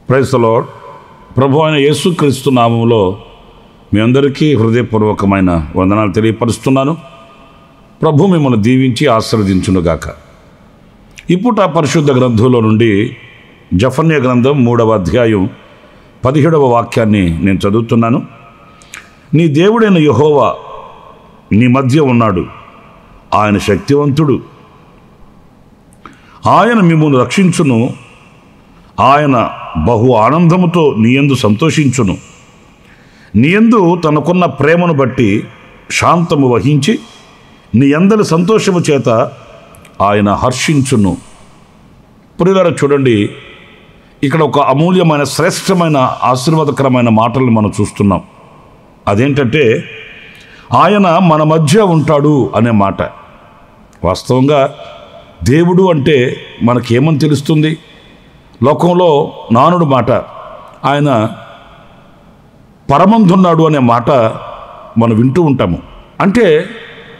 Praise the lord. ప్రభు అయిన యేసుక్రీస్తు నామములో మీ అందరికీ హృదయపూర్వకమైన వందనాలు తెలియపరుస్తున్నాను. ప్రభు మిమ్మల్ని దీవించి ఆశీర్వదించునుగాక. ఇప్పుడు ఆ పరిశుద్ధ గ్రంథంలో నుండి జఫన్య గ్రంథం 3వ అధ్యాయం 17వ వాక్యాన్ని నేను చదువుతున్నాను. నీ దేవుడైన యెహోవా నీ మధ్య ఉన్నాడు, ఆయన శక్తివంతుడు, ఆయన మిమ్మల్ని రక్షించును, ఆయన బహు ఆనందముతో నీయందు సంతోషించును, నీయందు తనకున్న ప్రేమను బట్టి శాంతము వహించి నీ అందరి సంతోషము చేత ఆయన హర్షించును. ప్రియులారా చూడండి, ఇక్కడ ఒక అమూల్యమైన శ్రేష్టమైన ఆశీర్వాదకరమైన మాటలను మనం చూస్తున్నాం. అదేంటంటే ఆయన మన మధ్య ఉంటాడు అనే మాట. వాస్తవంగా దేవుడు అంటే మనకేమని తెలుస్తుంది? లోకంలో నానుడు మాట, ఆయన పరమందున్నాడు అనే మాట మనం వింటూ ఉంటాము. అంటే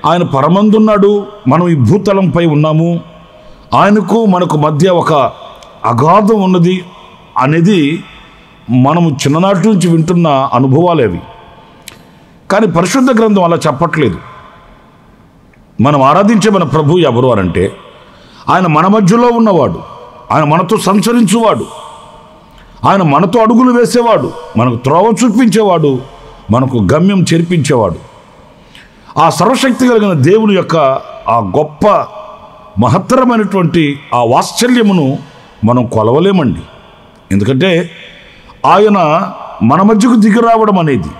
ఆయన పరమందున్నాడు, మనం ఈ భూతలంపై ఉన్నాము, ఆయనకు మనకు మధ్య ఒక అగాధం ఉన్నది అనేది మనము చిన్ననాటి నుంచి వింటున్న అనుభవాలు అవి. కానీ పరిశుద్ధ గ్రంథం అలా చెప్పట్లేదు. మనం ఆరాధించే మన ప్రభు ఎవరు అనంటే ఆయన మన మధ్యలో ఉన్నవాడు, ఆయన మనతో సంచరించువాడు, ఆయన మనతో అడుగులు వేసేవాడు, మనకు త్రోవ చూపించేవాడు, మనకు గమ్యం చేర్పించేవాడు. ఆ సర్వశక్తి కలిగిన దేవుని యొక్క ఆ గొప్ప మహత్తరమైనటువంటి ఆ వాత్సల్యమును మనం కొలవలేమండి. ఎందుకంటే ఆయన మన మధ్యకు దిగి రావడం అనేది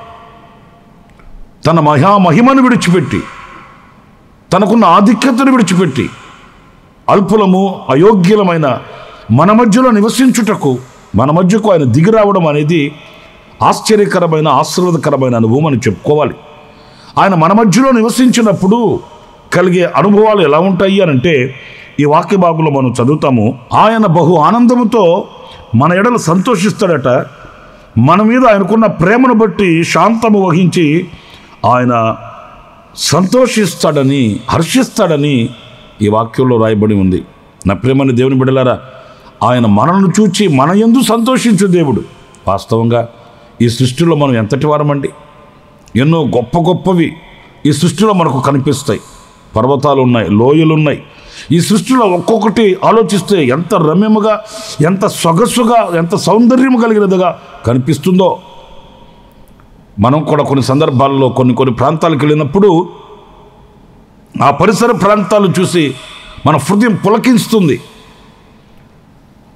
తన మహిమను విడిచిపెట్టి, తనకున్న ఆధిక్యతను విడిచిపెట్టి అల్పులము అయోగ్యులమైన మన మధ్యలో నివసించుటకు, మన మధ్యకు ఆయన దిగి రావడం అనేది ఆశ్చర్యకరమైన ఆశీర్వాదకరమైన అనుభవం అని చెప్పుకోవాలి. ఆయన మన మధ్యలో నివసించినప్పుడు కలిగే అనుభవాలు ఎలా ఉంటాయి అనంటే ఈ వాక్య భాగంలో మనం చదువుతాము. ఆయన బహు ఆనందముతో మన ఎడల సంతోషిస్తాడట, మన మీద ఆయనకున్న ప్రేమను బట్టి శాంతము వహించి ఆయన సంతోషిస్తాడని, హర్షిస్తాడని ఈ వాక్యంలో రాయబడి ఉంది. నా ప్రేమని దేవుని బిడ్డలారా, ఆయన మనల్ని చూచి మన యందు సంతోషించు దేవుడు. వాస్తవంగా ఈ సృష్టిలో మనం ఎంతటి వారమండి? ఎన్నో గొప్ప గొప్పవి ఈ సృష్టిలో మనకు కనిపిస్తాయి. పర్వతాలు ఉన్నాయి, లోయలు ఉన్నాయి. ఈ సృష్టిలో ఒక్కొక్కటి ఆలోచిస్తే ఎంత రమ్యముగా, ఎంత సొగసుగా, ఎంత సౌందర్యము కలిగినదిగా కనిపిస్తుందో. మనం కూడా కొన్ని సందర్భాల్లో కొన్ని ప్రాంతాలకు వెళ్ళినప్పుడు ఆ పరిసర ప్రాంతాలు చూసి మన హృదయం పులకిస్తుంది,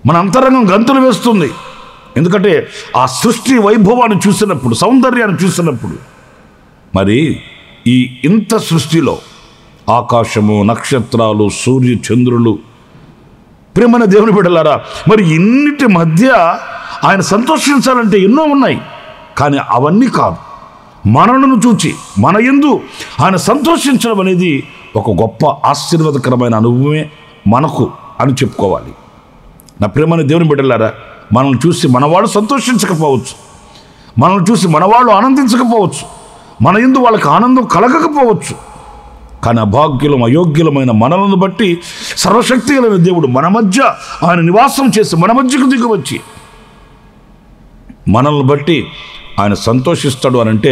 మన అంతరంగం గంతులు వేస్తుంది. ఎందుకంటే ఆ సృష్టి వైభవాన్ని చూసినప్పుడు, సౌందర్యాన్ని చూసినప్పుడు, మరి ఈ ఇంత సృష్టిలో ఆకాశము, నక్షత్రాలు, సూర్య చంద్రులు, ప్రేమైన దేవుని బిడ్డలారా, మరి ఇన్నిటి మధ్య ఆయన సంతోషించాలంటే ఎన్నో ఉన్నాయి. కానీ అవన్నీ కాదు, మనలను చూచి మన యందు ఆయన సంతోషించడం అనేది ఒక గొప్ప ఆశీర్వాదకరమైన అనుభవమే మనకు అని చెప్పుకోవాలి. నా ప్రేమైన దేవుని బిడ్డలారా, మనల్ని చూసి మనవాళ్ళు సంతోషించకపోవచ్చు, మనల్ని చూసి మనవాళ్ళు ఆనందించకపోవచ్చు, మన యందు వాళ్ళకి ఆనందం కలగకపోవచ్చు. కానీ అభాగ్యులం అయోగ్యులమైన మనలను బట్టి సర్వశక్తి కలిగిన దేవుడు మన మధ్య ఆయన నివాసం చేసి మన మధ్యకు దిగి వచ్చి మనల్ని బట్టి ఆయన సంతోషిస్తాడు అనంటే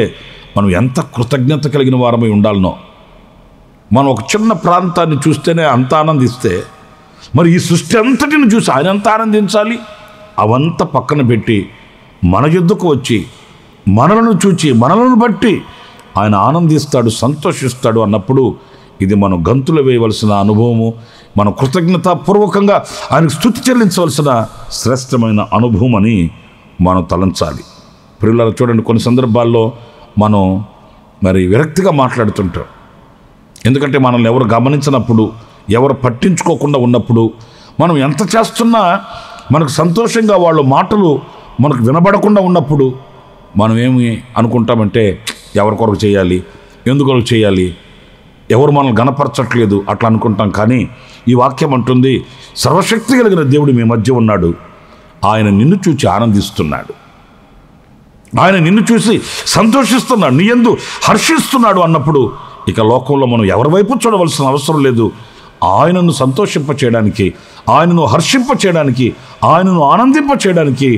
మనం ఎంత కృతజ్ఞత కలిగిన వారమై ఉండాలనో. మనం ఒక చిన్న ప్రాంతాన్ని చూస్తేనే అంత ఆనందిస్తే మరి ఈ సృష్టి అంతటిని చూసి ఆయన ఎంత ఆనందించాలి? అవంతా పక్కన పెట్టి మన యుద్ధకు వచ్చి మనలను చూచి మనలను బట్టి ఆయన ఆనందిస్తాడు, సంతోషిస్తాడు అన్నప్పుడు ఇది మనం గంతులు వేయవలసిన అనుభవము, మనం కృతజ్ఞతాపూర్వకంగా ఆయనకు స్తుతి చెల్లించవలసిన శ్రేష్టమైన అనుభవం అని మనం తలంచాలి. ప్రియులారా చూడండి, కొన్ని సందర్భాల్లో మనం మరి విరక్తిగా మాట్లాడుతుంటాం. ఎందుకంటే మనల్ని ఎవరు గమనించినప్పుడు ఎవరు పట్టించుకోకుండా ఉన్నప్పుడు, మనం ఎంత చేస్తున్నా మనకు సంతోషంగా వాళ్ళ మాటలు మనకు వినబడకుండా ఉన్నప్పుడు మనం ఏమి అనుకుంటామంటే ఎవరి కొరకు చేయాలి, ఎందుకొరకు చేయాలి, ఎవరు మనల్ని గణపరచట్లేదు అట్లా అనుకుంటాం. కానీ ఈ వాక్యం అంటుంది, సర్వశక్తి కలిగిన దేవుడు మీ మధ్య ఉన్నాడు, ఆయన నిన్ను చూచి ఆనందిస్తున్నాడు, ఆయన నిన్ను చూసి సంతోషిస్తున్నాడు, నీ యందు హర్షిస్తున్నాడు అన్నప్పుడు ఇక లోకంలో మనం ఎవరి వైపు చూడవలసిన అవసరం లేదు. ఆయనను సంతోషింప చేయడానికి, ఆయనను హర్షింప చేయడానికి, ఆయనను ఆనందింప చేయడానికి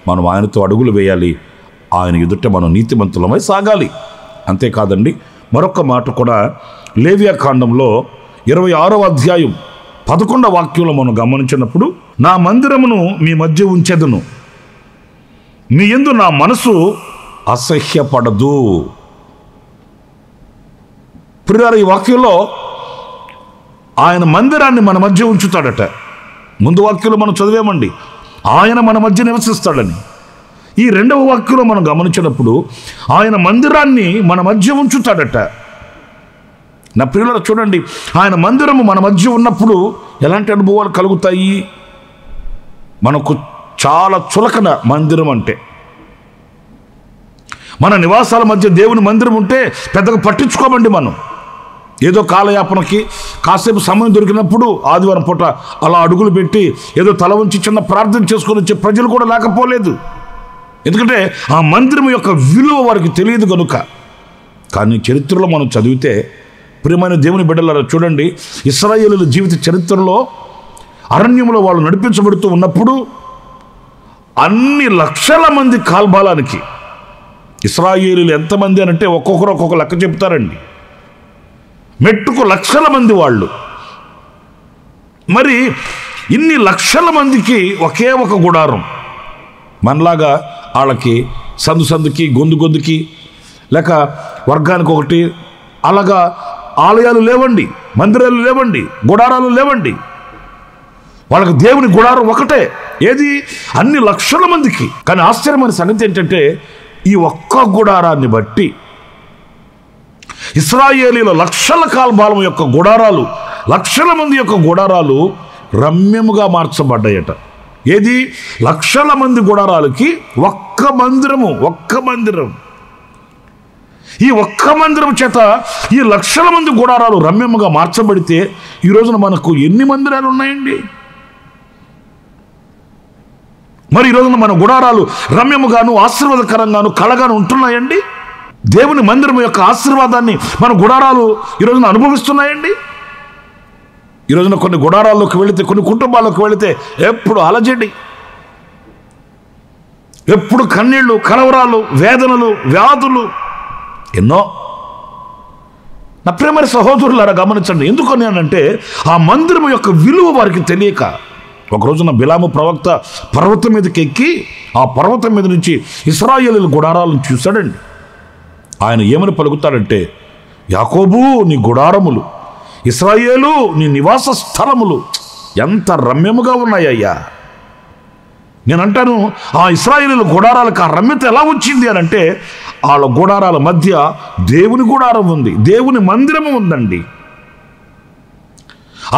మనం ఆయనతో అడుగులు వేయాలి. ఆయన ఎదుట మనం నీతిమంతులమై సాగాలి. అంతేకాదండి, మరొక మాట కూడా లేవియా కాండంలో 26వ అధ్యాయం 11వ వాక్యంలో మనం గమనించినప్పుడు, నా మందిరమును మీ మధ్య ఉంచెదను, మీ యందు నా మనసు అసహ్యపడదు. ప్రియులారా, ఈ వాక్యంలో ఆయన మందిరాన్ని మన మధ్య ఉంచుతాడట. ముందు వాక్యంలో మనం చదివామండి, ఆయన మన మధ్య నివసిస్తాడని. ఈ రెండవ వాక్యంలో మనం గమనించినప్పుడు ఆయన మందిరాన్ని మన మధ్య ఉంచుతాడట. నా ప్రియులారా చూడండి, ఆయన మందిరము మన మధ్య ఉన్నప్పుడు ఎలాంటి అనుభవాలు కలుగుతాయి? మనకు చాలా చులకన మందిరం అంటే. మన నివాసాల మధ్య దేవుని మందిరం ఉంటే పెద్దగా పట్టించుకోమండి. మనం ఏదో కాలయాపనకి కాసేపు సమయం దొరికినప్పుడు ఆదివారం పూట అలా అడుగులు పెట్టి ఏదో తల ఉంచి చిన్న ప్రార్థన చేసుకొని వచ్చే ప్రజలు కూడా లేకపోలేదు. ఎందుకంటే ఆ మందిరం యొక్క విలువ వారికి తెలియదు కనుక. కానీ చరిత్రలో మనం చదివితే, ప్రియమైన దేవుని బిడ్డలారా చూడండి, ఇశ్రాయేలుల జీవిత చరిత్రలో అరణ్యంలో వాళ్ళు నడిపించబడుతూ ఉన్నప్పుడు అన్ని లక్షల మంది కాల్బాలానికి, ఇశ్రాయేలులు ఎంతమంది అని అంటే ఒక్కొక్కరు ఒక్కొక్క లెక్క చెప్తారండి, మెట్టుకు లక్షల మంది వాళ్ళు. మరి ఇన్ని లక్షల మందికి ఒకే ఒక గుడారం. మనలాగా వాళ్ళకి సందు సందుకి, గొంతు గొంతుకి, లేక వర్గానికి ఒకటి అలాగా ఆలయాలు లేవండి, మందిరాలు లేవండి, గుడారాలు లేవండి. వాళ్ళకి దేవుని గుడారం ఒకటే. ఏది? అన్ని లక్షల మందికి. కానీ ఆశ్చర్యమైన సంగతి ఏంటంటే, ఈ ఒక్క గుడారాన్ని బట్టి ఇశ్రాయేలీల లక్షల కాల్బాలం యొక్క గుడారాలు, లక్షల మంది యొక్క గుడారాలు రమ్యముగా మార్చబడ్డాయట. ఏది? లక్షల మంది గుడారాలకి ఒక్క మందిరము, ఒక్క మందిరం. ఈ ఒక్క మందిరం చేత ఈ లక్షల మంది గుడారాలు రమ్యముగా మార్చబడితే ఈ రోజున మనకు ఎన్ని మందిరాలు ఉన్నాయండి? మరి ఈ రోజున మన గుడారాలు రమ్యముగాను ఆశీర్వాదకరంగాను కళగాను ఉంటున్నాయండి? దేవుని మందిరం యొక్క ఆశీర్వాదాన్ని మన గుడారాలు ఈ రోజున అనుభవిస్తున్నాయండి? ఈ రోజున కొన్ని గుడారాల్లోకి వెళితే, కొన్ని కుటుంబాల్లోకి వెళితే ఎప్పుడు అలజడి, ఎప్పుడు కన్నీళ్లు, కలవరాలు, వేదనలు, వ్యాధులు ఎన్నో. నా ప్రియమైన సహోదరులారా గమనించండి, ఎందుకని అంటే ఆ మందిరం యొక్క విలువ వారికి తెలియక. ఒక రోజున బిలాము ప్రవక్త పర్వతం మీదకి ఎక్కి ఆ పర్వతం మీద నుంచి ఇశ్రాయేలీయుల గుడారాలను చూశాడండి. ఆయన ఏమని పలుకుతాడంటే, యాకోబు నీ గుడారములు, ఇశ్రాయేలు నీ నివాస స్థలములు ఎంత రమ్యముగా ఉన్నాయ్యా. నేనంటాను, ఆ ఇశ్రాయేలీయుల గుడారాలకు ఆ రమ్యత ఎలా వచ్చింది అని అంటే, వాళ్ళ గుడారాల మధ్య దేవుని గుడారం ఉంది, దేవుని మందిరము ఉందండి.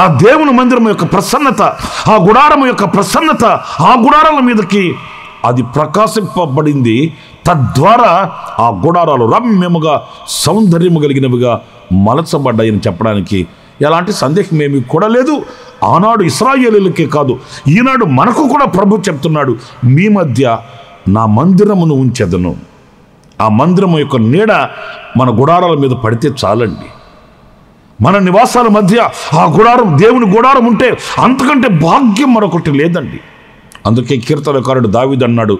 ఆ దేవుని మందిరం యొక్క ప్రసన్నత, ఆ గుడారం యొక్క ప్రసన్నత ఆ గుడారాల మీదకి అది ప్రకాశింపబడింది. తద్వారా ఆ గుడారాలు రమ్యముగా, సౌందర్యము కలిగినవిగా మలచబడ్డాయని చెప్పడానికి ఎలాంటి సందేహం ఏమీ కూడా లేదు. ఆనాడు ఇశ్రాయేలీయులకే కాదు, ఈనాడు మనకు కూడా ప్రభు చెప్తున్నాడు, మీ మధ్య నా మందిరమును ఉంచెదను. ఆ మందిరము యొక్క నీడ మన గుడారాల మీద పడితే చాలండి. మన నివాసాల మధ్య ఆ గుడారం, దేవుని గుడారం ఉంటే అంతకంటే భాగ్యం మరొకటి లేదండి. అందుకే కీర్తనకారుడు దావీదు అన్నాడు,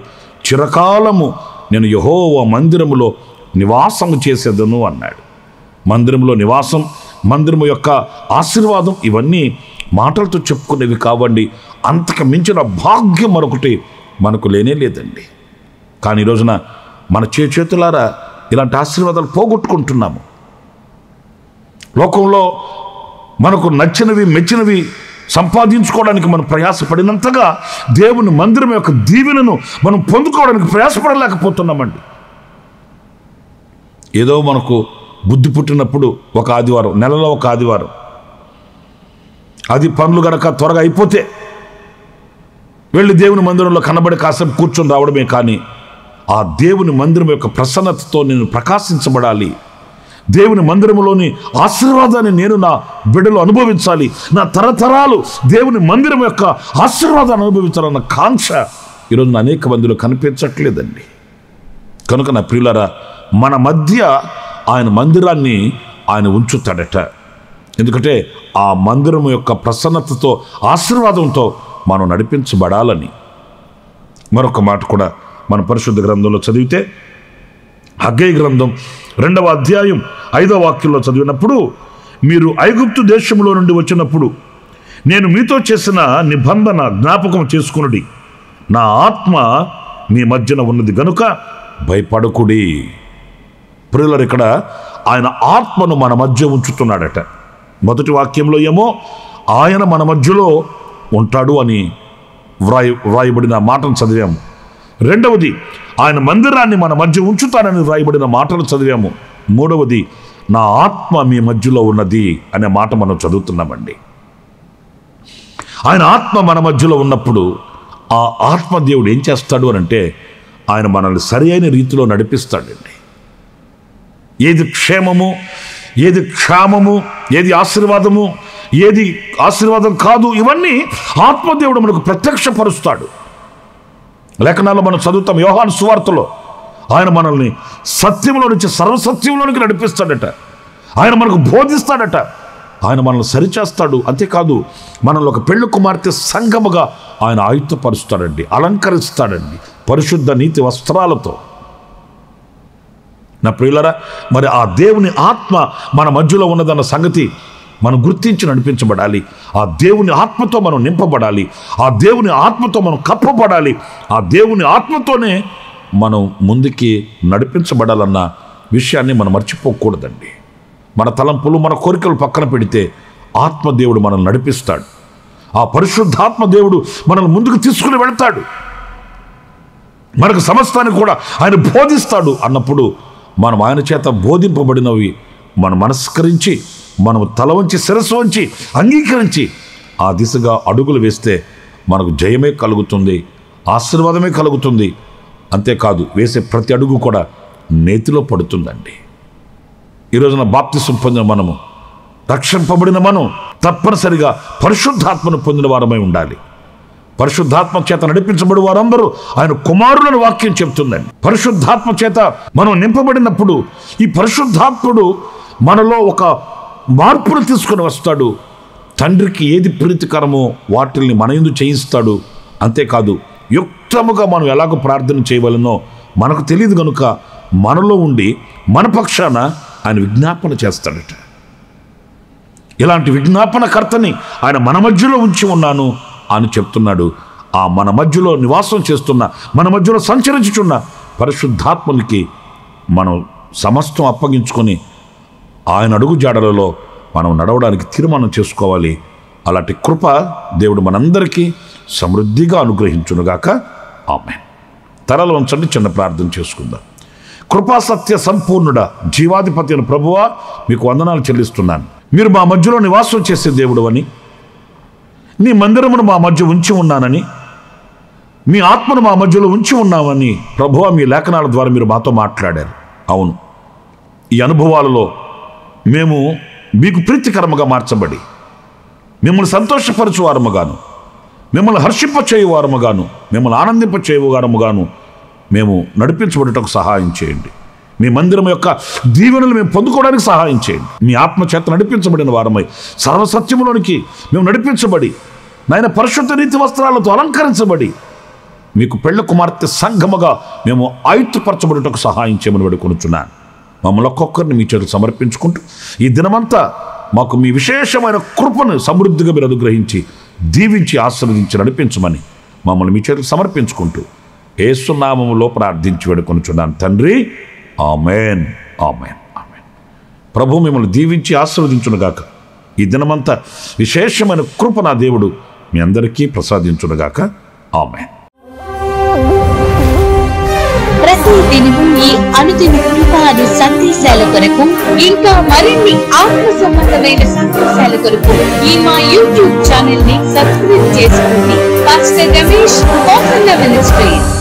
చిరకాలము నేను యెహోవా మందిరములో నివాసము చేసేదను అన్నాడు. మందిరంలో నివాసం, మందిరము యొక్క ఆశీర్వాదం, ఇవన్నీ మాటలతో చెప్పుకునేవి కావండి. అంతకు మించిన భాగ్యం మరొకటి మనకు లేనే లేదండి. కానీ ఈ రోజున మన చేతులారా ఇలాంటి ఆశీర్వాదాలు పోగొట్టుకుంటున్నాము. లోకంలో మనకు నచ్చినవి, మెచ్చినవి సంపాదించుకోవడానికి మనం ప్రయాసపడినంతగా దేవుని మందిరం యొక్క దీవెనను మనం పొందుకోవడానికి ప్రయాసపడలేకపోతున్నామండి. ఏదో మనకు బుద్ధి పుట్టినప్పుడు ఒక ఆదివారం, నెలలో ఒక ఆదివారం అది పనులు గనక త్వరగా అయిపోతే వెళ్ళి దేవుని మందిరంలో కనబడి కాసేపు కూర్చొని రావడమే, కానీ ఆ దేవుని మందిరం యొక్క ప్రసన్నతతో నేను ప్రకాశించబడాలి, దేవుని మందిరంలోని ఆశీర్వాదాన్ని నేను నా బిడ్డలు అనుభవించాలి, నా తరతరాలు దేవుని మందిరం యొక్క ఆశీర్వాదాన్ని అనుభవించాలన్న కాంక్ష ఈరోజు అనేక మందిలో కనిపించట్లేదండి. కనుక నా ప్రియులారా, మన మధ్య ఆయన మందిరాన్ని ఆయన ఉంచుతాడట. ఎందుకంటే ఆ మందిరం యొక్క ప్రసన్నతతో ఆశీర్వాదంతో మనం నడిపించబడాలని. మరొక మాట కూడా మన పరిశుద్ధ గ్రంథంలో చదివితే, హగ్గయి గ్రంథం 2వ అధ్యాయం 5వ వాక్యంలో చదివినప్పుడు, మీరు ఐగుప్తు దేశంలో నుండి వచ్చినప్పుడు నేను మీతో చేసిన నిబంధన జ్ఞాపకం చేసుకునుడి, నా ఆత్మ మీ మధ్యన ఉన్నది గనుక భయపడకుడి. ప్రియులారా, ఇక్కడ ఆయన ఆత్మను మన మధ్య ఉంచుతున్నాడట. మొదటి వాక్యంలో ఏమో ఆయన మన మధ్యలో ఉంటాడు అని వ్రాయబడిన మాటను చదివాము. రెండవది, ఆయన మందిరాన్ని మన మధ్య ఉంచుతానని వ్రాయబడిన మాటలు చదివాము. మూడవది, నా ఆత్మ మీ మధ్యలో ఉన్నది అనే మాట మనం చదువుతున్నామండి. ఆయన ఆత్మ మన మధ్యలో ఉన్నప్పుడు ఆ ఆత్మ దేవుడు ఏం చేస్తాడు అని అంటే, ఆయన మనల్ని సరి అయిన రీతిలో నడిపిస్తాడండి. ఏది క్షేమము, ఏది క్షేమము, ఏది ఆశీర్వాదము, ఏది ఆశీర్వాదం కాదు, ఇవన్నీ ఆత్మదేవుడు మనకు ప్రత్యక్షపరుస్తాడు. లేఖనాల్లో మనం చదువుతాం, యోహాను సువార్తలో ఆయన మనల్ని సత్యంలో నుంచి సర్వసత్యంలోనికి నడిపిస్తాడట. ఆయన మనకు బోధిస్తాడట. ఆయన మనల్ని సరిచేస్తాడు. అంతేకాదు, మనల్ని ఒక పెళ్లి కుమార్తె సంఘముగా ఆయన ఆయుధపరుస్తాడండి, అలంకరిస్తాడండి పరిశుద్ధ నీతి వస్త్రాలతో. నా ప్రియులారా, మరి ఆ దేవుని ఆత్మ మన మధ్యలో ఉన్నదన్న సంగతి మనం గుర్తించి నడిపించబడాలి. ఆ దేవుని ఆత్మతో మనం నింపబడాలి. ఆ దేవుని ఆత్మతో మనం కప్పబడాలి. ఆ దేవుని ఆత్మతోనే మనం ముందుకి నడిపించబడాలన్న విషయాన్ని మనం మర్చిపోకూడదండి. మన తలంపులు, మన కోరికలు పక్కన పెడితే ఆత్మదేవుడు మనల్ని నడిపిస్తాడు. ఆ పరిశుద్ధాత్మ దేవుడు మనల్ని ముందుకు తీసుకుని వెళ్తాడు. మనకు సమస్తాన్ని కూడా ఆయన బోధిస్తాడు. అన్నప్పుడు మనం ఆయన చేత బోధింపబడినవి మనం మనస్కరించి, మనం తల వంచి శిరస్సు వంచి అంగీకరించి ఆ దిశగా అడుగులు వేస్తే మనకు జయమే కలుగుతుంది, ఆశీర్వాదమే కలుగుతుంది. అంతేకాదు, వేసే ప్రతి అడుగు కూడా నేతిలో పడుతుందండి. ఈరోజున బాప్తిసం పొందిన మనము, రక్షింపబడిన మనం తప్పనిసరిగా పరిశుద్ధాత్మను పొందిన వారమై ఉండాలి. పరిశుద్ధాత్మ చేత నడిపించబడి వారందరూ ఆయన కుమారులను వాక్యం చెప్తుందండి. పరిశుద్ధాత్మ చేత మనం నింపబడినప్పుడు ఈ పరిశుద్ధాత్ముడు మనలో ఒక మార్పును తీసుకొని వస్తాడు. తండ్రికి ఏది ప్రీతికరమో వాటిల్ని మన యందు చేయిస్తాడు. అంతేకాదు, యుక్తముగా మనం ఎలాగో ప్రార్థన చేయవలనో మనకు తెలియదు కనుక మనలో ఉండి మన పక్షాన ఆయన విజ్ఞాపన చేస్తాడట. ఇలాంటి విజ్ఞాపనకర్తని ఆయన మన మధ్యలో ఉంచి ఉన్నాను అని చెప్తున్నాడు. ఆ మన మధ్యలో నివాసం చేస్తున్న, మన మధ్యలో సంచరించుచున్న పరిశుద్ధాత్మనికి మనం సమస్తం అప్పగించుకొని ఆయన అడుగు జాడలలో మనం నడవడానికి తీర్మానం చేసుకోవాలి. అలాంటి కృప దేవుడు మనందరికీ సమృద్ధిగా అనుగ్రహించునుగాక. ఆమేన్. తరలో ఉంచండి, చిన్న ప్రార్థన చేసుకుందాం. కృపాసత్య సంపూర్ణుడ, జీవాధిపతి అయిన ప్రభువా, మీకు వందనాలు చెల్లిస్తున్నాను. మీరు మా మధ్యలో నివాసం చేసే దేవుడు అని, నీ మందిరమును మా మధ్య ఉంచి ఉన్నానని, మీ ఆత్మను మా మధ్యలో ఉంచి ఉన్నామని ప్రభువా మీ లేఖనాల ద్వారా మీరు మాతో మాట్లాడారు. అవును, ఈ అనుభవాలలో మేము మీకు ప్రీతికరముగా మార్చబడి మిమ్మల్ని సంతోషపరచు వారముగాను, మిమ్మల్ని హర్షింపచేయు వారముగాను, మిమ్మల్ని ఆనందింపచేయు వారముగాను మేము నడిపించబడటకు సహాయం చేయండి. మీ మందిరం యొక్క దీవెనలు మేము పొందుకోవడానికి సహాయం చేయండి. మీ ఆత్మ చేత నడిపించబడిన వారమై సర్వసత్యములోనికి మేము నడిపించబడి, నాయన పరిశుద్ధ నీతి వస్త్రాలతో అలంకరించబడి మీకు పెళ్లి కుమార్తె సంఘముగా మేము ఆయుత్తపరచబడటకు సహాయం చేయమని వేడుకొనుచున్నాను. మమ్మల్ని ఒక్కొక్కరిని మీ చేతులు సమర్పించుకుంటూ ఈ దినమంతా మాకు మీ విశేషమైన కృపను సమృద్ధిగా మీరు అనుగ్రహించి, దీవించి, ఆశీర్వదించి నడిపించమని మమ్మల్ని మీ చేతులు సమర్పించుకుంటూ యేసు నామములో ప్రార్థించి వేడుకొనుచున్నాను తండ్రి. ఆమేన్, ఆమేన్, ఆమేన్. ప్రభు మిమ్మల్ని దీవించి ఆశీర్వదించునుగాక. ఈ దినమంతా విశేషమైన కృప నా దేవుడు మీ అందరికీ ప్రసాదించునుగాక. ఆమేన్. ప్రతి దినము ఈ ఈ అనుదిన కృపాను సందేశాల కొరకు, ఇంకా మరిన్ని ఆత్మ సంబంధమైన సందేశాల కొరకు ఈ మా యూట్యూబ్ ఛానల్ ని సబ్స్క్రైబ్ చేసుకోండి. Pastor Ramesh, Kosanna ministries.